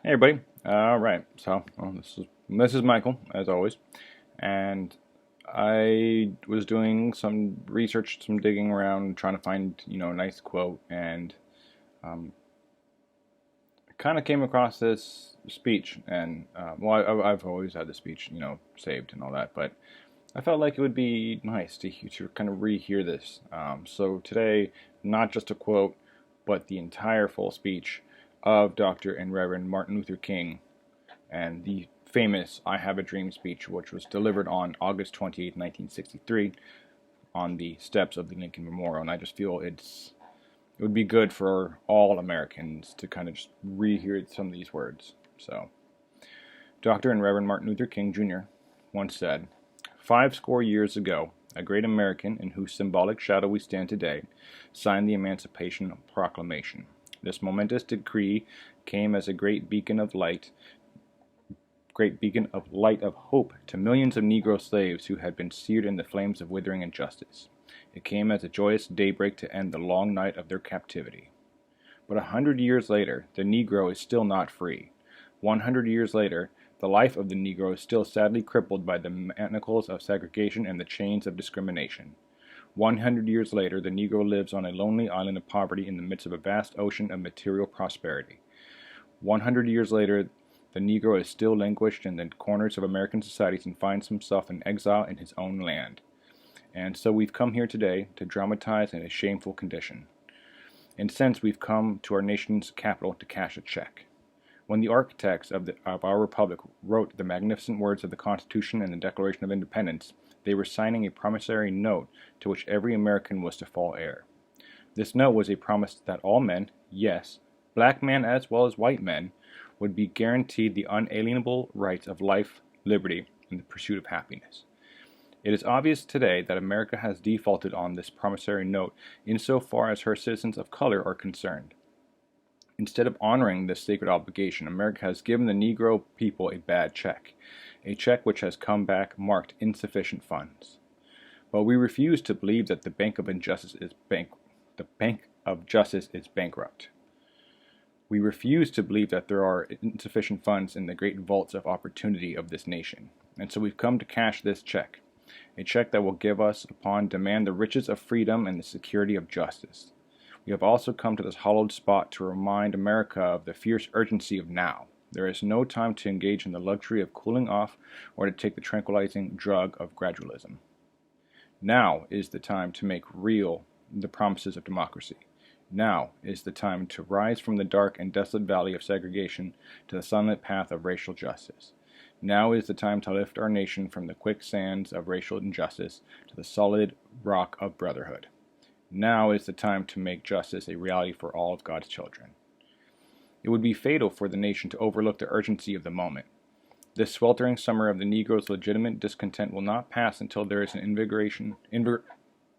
Hey everybody. All right. This is Michael, as always, and I was doing some research, some digging around, trying to find a nice quote, and um, I kind of came across this speech, and I've always had the speech, saved and all that, but I felt like it would be nice to kind of rehear this. So today, not just a quote, but the entire full speech of Dr. and Reverend Martin Luther King and the famous I Have a Dream speech, which was delivered on August 28, 1963, on the steps of the Lincoln Memorial. And I just feel it would be good for all Americans to kind of just rehear some of these words. So, Dr. and Reverend Martin Luther King Jr. once said, 50 years ago, a great American in whose symbolic shadow we stand today signed the Emancipation Proclamation. This momentous decree came as a great beacon of light of hope to millions of Negro slaves who had been seared in the flames of withering injustice. It came as a joyous daybreak to end the long night of their captivity. But 100 years later, the Negro is still not free. 100 years later, the life of the Negro is still sadly crippled by the manacles of segregation and the chains of discrimination. 100 years later, the Negro lives on a lonely island of poverty in the midst of a vast ocean of material prosperity. 100 years later, the Negro is still languished in the corners of American societies and finds himself in exile in his own land. And so we've come here today to dramatize in a shameful condition. In a sense, we've come to our nation's capital to cash a check. When the architects of our republic wrote the magnificent words of the Constitution and the Declaration of Independence, they were signing a promissory note to which every American was to fall heir. This note was a promise that all men, yes, black men as well as white men, would be guaranteed the unalienable rights of life, liberty, and the pursuit of happiness. It is obvious today that America has defaulted on this promissory note insofar as her citizens of color are concerned. Instead of honoring this sacred obligation, America has given the Negro people a bad check, a check which has come back marked insufficient funds. But we refuse to believe that the Bank of Justice is bankrupt. We refuse to believe that there are insufficient funds in the great vaults of opportunity of this nation, and so we've come to cash this check, a check that will give us upon demand the riches of freedom and the security of justice. We have also come to this hallowed spot to remind America of the fierce urgency of now. There is no time to engage in the luxury of cooling off or to take the tranquilizing drug of gradualism. Now is the time to make real the promises of democracy. Now is the time to rise from the dark and desolate valley of segregation to the sunlit path of racial justice. Now is the time to lift our nation from the quicksands of racial injustice to the solid rock of brotherhood. Now is the time to make justice a reality for all of God's children. It would be fatal for the nation to overlook the urgency of the moment. This sweltering summer of the Negro's legitimate discontent will not pass until there is an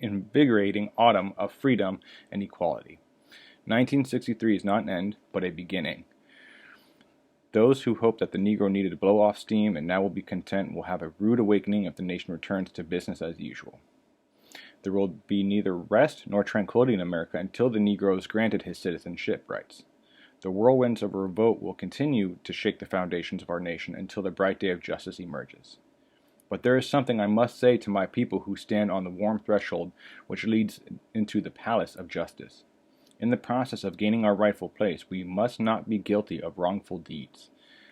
invigorating autumn of freedom and equality. 1963 is not an end, but a beginning. Those who hope that the Negro needed to blow off steam and now will be content will have a rude awakening if the nation returns to business as usual. There will be neither rest nor tranquility in America until the Negro is granted his citizenship rights. The whirlwinds of revolt will continue to shake the foundations of our nation until the bright day of justice emerges. But there is something I must say to my people who stand on the warm threshold which leads into the palace of justice. In the process of gaining our rightful place, we must not be guilty of wrongful deeds.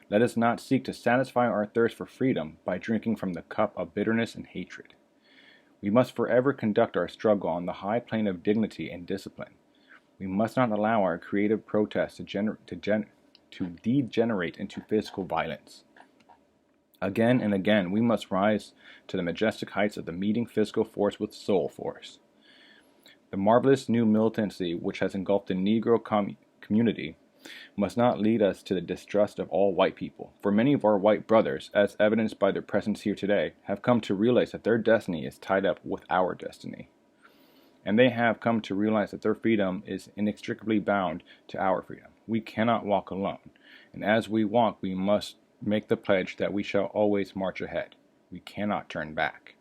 Let us not seek to satisfy our thirst for freedom by drinking from the cup of bitterness and hatred. We must forever conduct our struggle on the high plane of dignity and discipline. We must not allow our creative protests to degenerate into physical violence. Again and again, we must rise to the majestic heights of the meeting physical force with soul force. The marvelous new militancy which has engulfed the Negro community must not lead us to the distrust of all white people, for many of our white brothers, as evidenced by their presence here today, have come to realize that their destiny is tied up with our destiny. And they have come to realize that their freedom is inextricably bound to our freedom. We cannot walk alone, and as we walk, we must make the pledge that we shall always march ahead. We cannot turn back.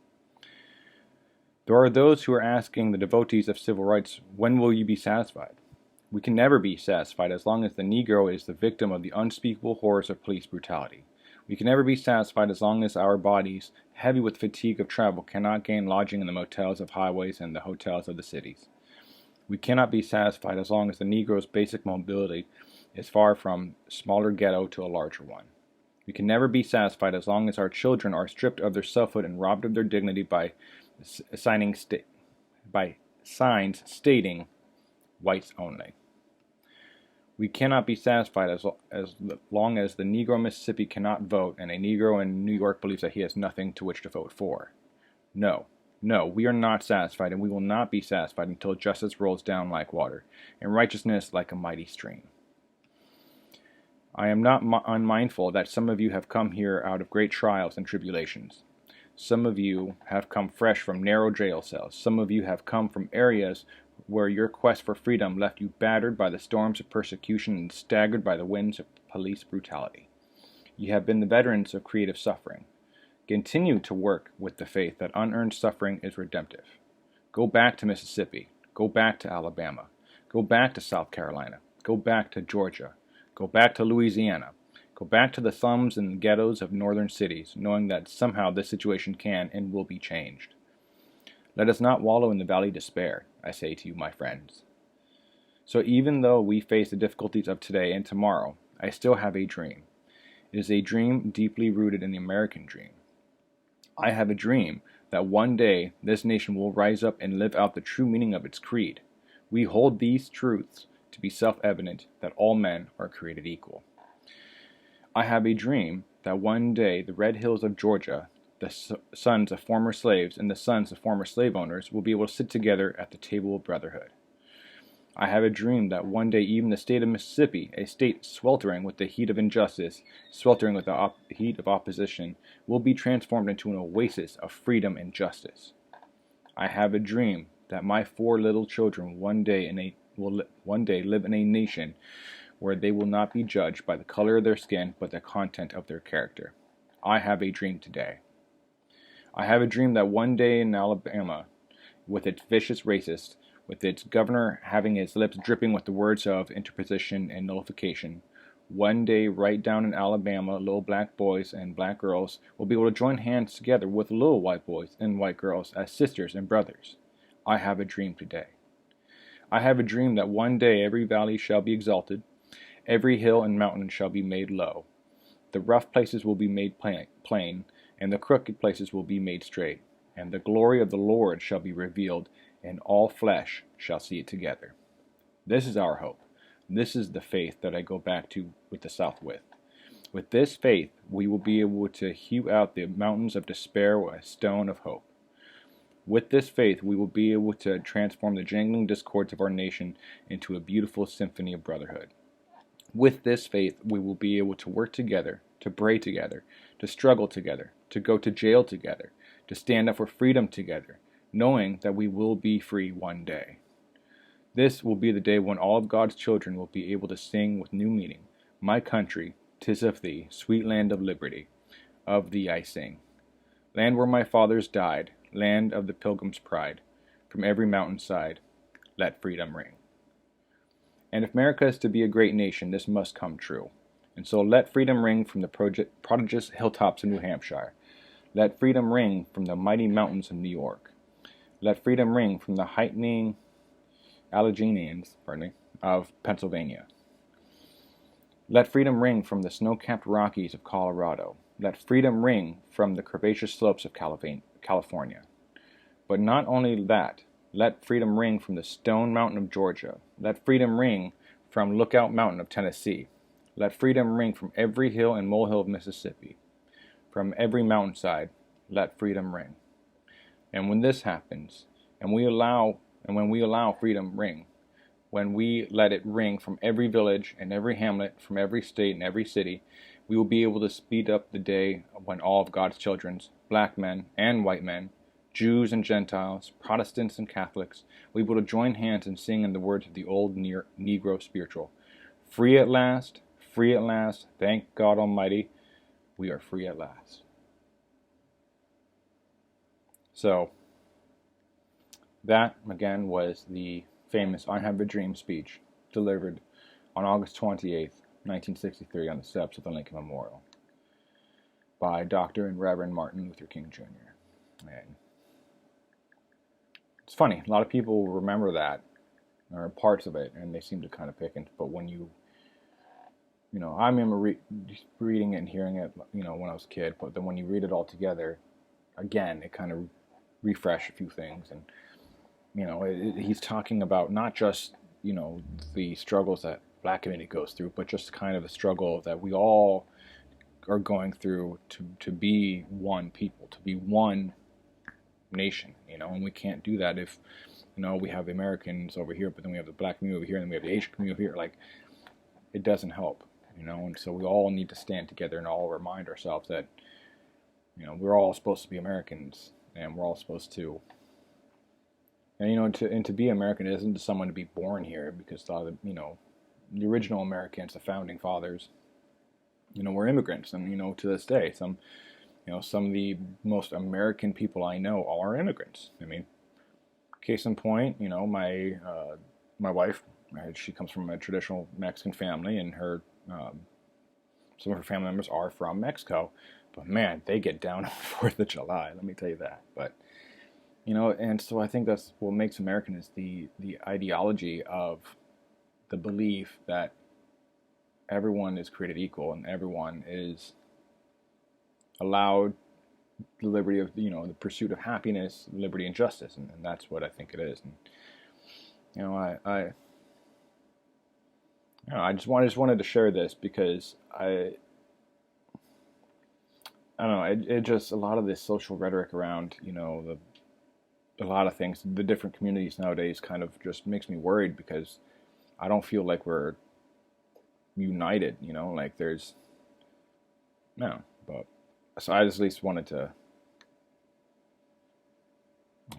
There are those who are asking the devotees of civil rights, when will you be satisfied? We can never be satisfied as long as the Negro is the victim of the unspeakable horrors of police brutality. We can never be satisfied as long as our bodies, heavy with fatigue of travel, cannot gain lodging in the motels of highways and the hotels of the cities. We cannot be satisfied as long as the Negro's basic mobility is far from smaller ghetto to a larger one. We can never be satisfied as long as our children are stripped of their selfhood and robbed of their dignity by signs stating whites only. We cannot be satisfied as long as the Negro in Mississippi cannot vote and a Negro in New York believes that he has nothing to which to vote for. No, we are not satisfied, and we will not be satisfied until justice rolls down like water, and righteousness like a mighty stream. I am not unmindful that some of you have come here out of great trials and tribulations. Some of you have come fresh from narrow jail cells. Some of you have come from areas where your quest for freedom left you battered by the storms of persecution and staggered by the winds of police brutality. You have been the veterans of creative suffering. Continue to work with the faith that unearned suffering is redemptive. Go back to Mississippi. Go back to Alabama. Go back to South Carolina. Go back to Georgia. Go back to Louisiana. Go back to the slums and ghettos of northern cities, knowing that somehow this situation can and will be changed. Let us not wallow in the valley of despair, I say to you, my friends. So even though we face the difficulties of today and tomorrow, I still have a dream. It is a dream deeply rooted in the American dream. I have a dream that one day this nation will rise up and live out the true meaning of its creed. We hold these truths to be self-evident, that all men are created equal. I have a dream that one day the red hills of Georgia, the sons of former slaves and the sons of former slave owners, will be able to sit together at the table of brotherhood. I have a dream that one day even the state of Mississippi, a state sweltering with the heat of injustice, sweltering with the heat of opposition, will be transformed into an oasis of freedom and justice. I have a dream that my 4 little children will one day live in a nation where they will not be judged by the color of their skin, but the content of their character. I have a dream today. I have a dream that one day in Alabama, with its vicious racists, with its governor having his lips dripping with the words of interposition and nullification, one day right down in Alabama, little black boys and black girls will be able to join hands together with little white boys and white girls as sisters and brothers. I have a dream today. I have a dream that one day every valley shall be exalted, every hill and mountain shall be made low. The rough places will be made plain, and the crooked places will be made straight. And the glory of the Lord shall be revealed, and all flesh shall see it together. This is our hope. This is the faith that I go back to with the South with. With this faith, we will be able to hew out the mountains of despair with a stone of hope. With this faith, we will be able to transform the jangling discords of our nation into a beautiful symphony of brotherhood. With this faith, we will be able to work together, to pray together, to struggle together, to go to jail together, to stand up for freedom together, knowing that we will be free one day. This will be the day when all of God's children will be able to sing with new meaning, "My country, 'tis of thee, sweet land of liberty, of thee I sing. Land where my fathers died, land of the pilgrim's pride, from every mountainside, let freedom ring." And if America is to be a great nation, this must come true. And so let freedom ring from the prodigious hilltops of New Hampshire. Let freedom ring from the mighty mountains of New York. Let freedom ring from the heightening Alleghenies of Pennsylvania. Let freedom ring from the snow-capped Rockies of Colorado. Let freedom ring from the curvaceous slopes of California. But not only that, let freedom ring from the Stone Mountain of Georgia. Let freedom ring from Lookout Mountain of Tennessee. Let freedom ring from every hill and molehill of Mississippi. From every mountainside, let freedom ring. And when this happens, and when we allow freedom ring, when we let it ring from every village and every hamlet, from every state and every city, we will be able to speed up the day when all of God's children, black men and white men, Jews and Gentiles, Protestants and Catholics, will be able to join hands and sing in the words of the old Negro spiritual. Free at last, thank God Almighty, we are free at last. So, that, again, was the famous I Have a Dream speech delivered on August 28th, 1963, on the steps of the Lincoln Memorial by Dr. and Reverend Martin Luther King Jr. And it's funny, a lot of people remember that, or parts of it, and they seem to kind of pick it. But when you I remember reading it and hearing it, when I was a kid. But then when you read it all together, again, it kind of refresh a few things. And he's talking about not just the struggles that Black community goes through, but just kind of a struggle that we all are going through to be one people, to be one nation. And we can't do that if we have the Americans over here, but then we have the Black community over here, and then we have the Asian community over here. Like, it doesn't help. And so we all need to stand together and all remind ourselves that, we're all supposed to be Americans, and we're all supposed to, and to be American isn't to someone to be born here, because the original Americans, the founding fathers, were immigrants, and to this day, some of the most American people I know are immigrants. I mean, case in point, my wife, she comes from a traditional Mexican family, and some of her family members are from Mexico. But man, they get down on the 4th of July, let me tell you that. But, and so I think that's what makes American is the ideology of the belief that everyone is created equal and everyone is allowed the liberty of, the pursuit of happiness, liberty, and justice. And that's what I think it is. And, I just wanted to share this because I don't know, it just, a lot of this social rhetoric around, a lot of things, the different communities nowadays kind of just makes me worried, because I don't feel like we're united, like there's, no, but, so I just at least wanted to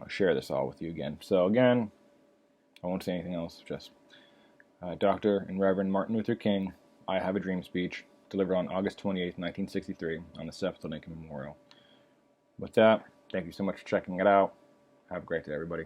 share this all with you again. So again, I won't say anything else, just Dr. and Reverend Martin Luther King, I Have a Dream speech, delivered on August 28th, 1963, on the steps of the Lincoln Memorial. With that, thank you so much for checking it out. Have a great day, everybody.